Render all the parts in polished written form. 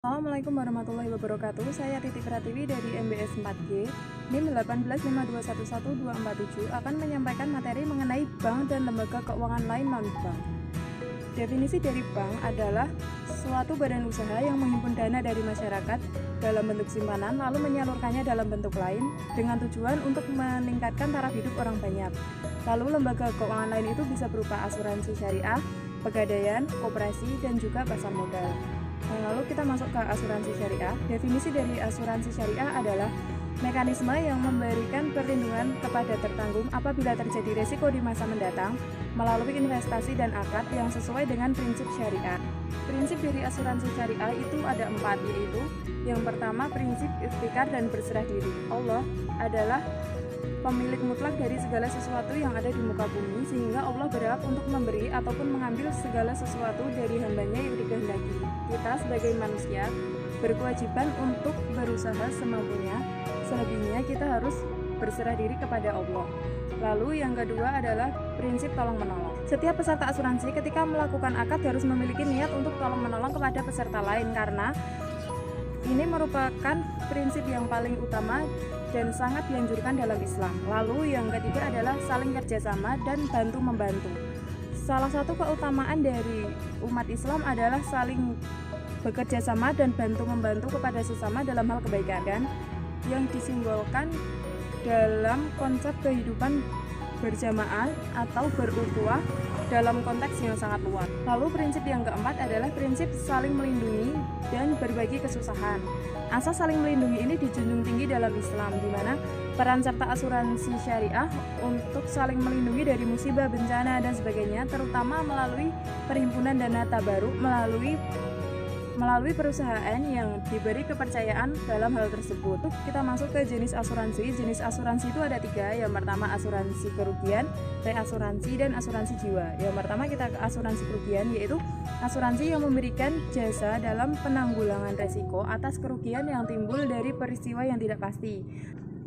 Assalamualaikum warahmatullahi wabarakatuh. Saya Titi Pratiwi dari MBS 4G NIM 185211247 akan menyampaikan materi mengenai bank dan lembaga keuangan lain non-bank. Definisi dari bank adalah suatu badan usaha yang menghimpun dana dari masyarakat dalam bentuk simpanan lalu menyalurkannya dalam bentuk lain dengan tujuan untuk meningkatkan taraf hidup orang banyak. Lalu lembaga keuangan lain itu bisa berupa asuransi syariah, pegadaian, koperasi, dan juga pasar modal. Lalu kita masuk ke asuransi syariah. Definisi dari asuransi syariah adalah mekanisme yang memberikan perlindungan kepada tertanggung apabila terjadi risiko di masa mendatang melalui investasi dan akad yang sesuai dengan prinsip syariah. Prinsip dari asuransi syariah itu ada 4, yaitu yang pertama prinsip ikhtikar dan berserah diri. Allah adalah pemilik mutlak dari segala sesuatu yang ada di muka bumi, sehingga Allah berhak untuk memberi ataupun mengambil segala sesuatu dari hambanya yang dikehendaki. Kita sebagai manusia berkewajiban untuk berusaha semampunya, selebihnya kita harus berserah diri kepada Allah. Lalu yang kedua adalah prinsip tolong-menolong. Setiap peserta asuransi ketika melakukan akad harus memiliki niat untuk tolong-menolong kepada peserta lain, karena ini merupakan prinsip yang paling utama dan sangat dianjurkan dalam Islam. Lalu yang ketiga adalah saling kerjasama dan bantu-membantu. Salah satu keutamaan dari umat Islam adalah saling bekerjasama dan bantu-membantu kepada sesama dalam hal kebaikan yang disimbolkan dalam konsep kehidupan berjamaah atau berukhuwah dalam konteks yang sangat luas. Lalu prinsip yang keempat adalah prinsip saling melindungi dan berbagi kesusahan. Asas saling melindungi ini dijunjung tinggi dalam Islam, di mana peran serta asuransi syariah untuk saling melindungi dari musibah, bencana, dan sebagainya, terutama melalui perhimpunan dana tabaruk melalui perusahaan yang diberi kepercayaan dalam hal tersebut. Kita masuk ke jenis asuransi. Jenis asuransi itu ada 3. Yang pertama asuransi kerugian, reasuransi, dan asuransi jiwa. Yang pertama kita ke asuransi kerugian, yaitu asuransi yang memberikan jasa dalam penanggulangan resiko atas kerugian yang timbul dari peristiwa yang tidak pasti.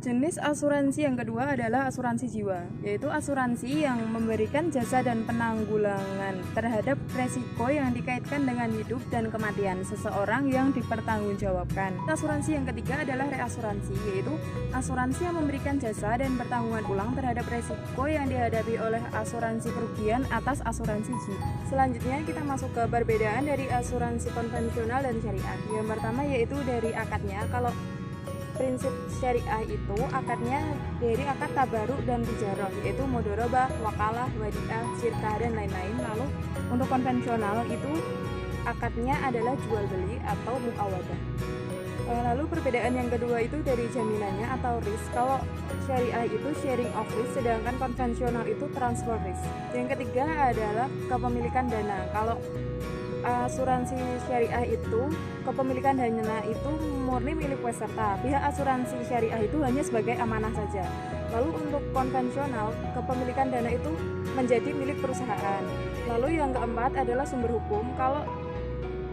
Jenis asuransi yang kedua adalah asuransi jiwa, yaitu asuransi yang memberikan jasa dan penanggulangan terhadap resiko yang dikaitkan dengan hidup dan kematian seseorang yang dipertanggungjawabkan. Asuransi yang ketiga adalah reasuransi, yaitu asuransi yang memberikan jasa dan pertanggungan ulang terhadap resiko yang dihadapi oleh asuransi kerugian atas asuransi jiwa. Selanjutnya kita masuk ke perbedaan dari asuransi konvensional dan syariah. Yang pertama yaitu dari akadnya. Kalau prinsip syariah itu akadnya dari akad tabaruk dan tijarah, yaitu mudharabah, wakalah, wadiah, syirkah, dan lain-lain. Lalu untuk konvensional itu akadnya adalah jual beli atau muawadah. Lalu perbedaan yang kedua itu dari jaminannya atau risk. Kalau syariah itu sharing of risk, sedangkan konvensional itu transfer risk. Yang ketiga adalah kepemilikan dana. Kalau asuransi syariah itu kepemilikan dana itu murni milik peserta. Pihak asuransi syariah itu hanya sebagai amanah saja. Lalu untuk konvensional, kepemilikan dana itu menjadi milik perusahaan. Lalu yang keempat adalah sumber hukum. Kalau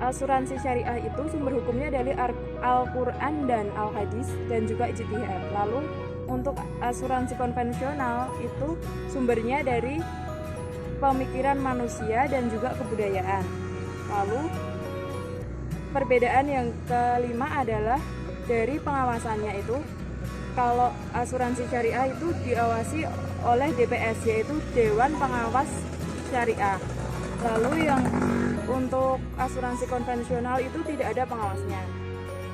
asuransi syariah itu sumber hukumnya dari Al-Quran dan Al-Hadis dan juga ijtihad. Lalu untuk asuransi konvensional itu sumbernya dari pemikiran manusia dan juga kebudayaan. Lalu perbedaan yang kelima adalah dari pengawasannya itu. Kalau asuransi syariah itu diawasi oleh DPS, yaitu Dewan Pengawas Syariah. Lalu yang untuk asuransi konvensional itu tidak ada pengawasnya.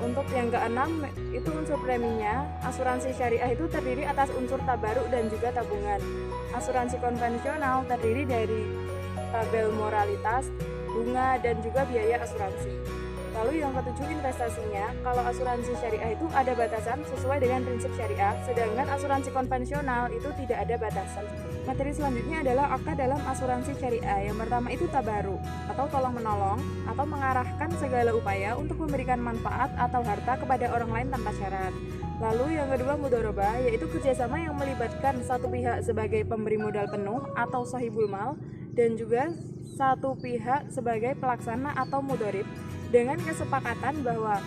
Untuk yang keenam itu unsur preminya. Asuransi syariah itu terdiri atas unsur tabaruk dan juga tabungan. Asuransi konvensional terdiri dari tabel moralitas, bunga, dan juga biaya asuransi. Lalu yang ketujuh investasinya. Kalau asuransi syariah itu ada batasan sesuai dengan prinsip syariah, sedangkan asuransi konvensional itu tidak ada batasan. Materi selanjutnya adalah akad dalam asuransi syariah. Yang pertama itu tabaruk atau tolong menolong atau mengarahkan segala upaya untuk memberikan manfaat atau harta kepada orang lain tanpa syarat. Lalu yang kedua mudharabah, yaitu kerjasama yang melibatkan satu pihak sebagai pemberi modal penuh atau sahibul mal dan juga satu pihak sebagai pelaksana atau mudharib dengan kesepakatan bahwa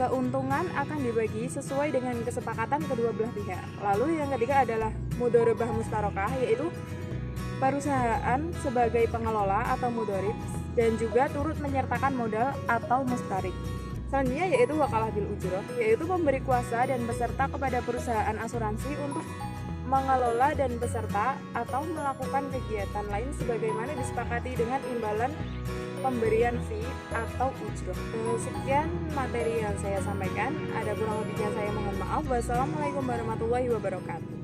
keuntungan akan dibagi sesuai dengan kesepakatan kedua belah pihak. Lalu yang ketiga adalah mudharabah mustarokah, yaitu perusahaan sebagai pengelola atau mudharib dan juga turut menyertakan modal atau mustarik. Selanjutnya yaitu wakalah bil ujroh, yaitu pemberi kuasa dan peserta kepada perusahaan asuransi untuk mengelola dan peserta atau melakukan kegiatan lain sebagaimana disepakati dengan imbalan pemberian fee atau ujroh. Sekian materi yang saya sampaikan. Ada kurang lebihnya saya mohon maaf. Wassalamualaikum warahmatullahi wabarakatuh.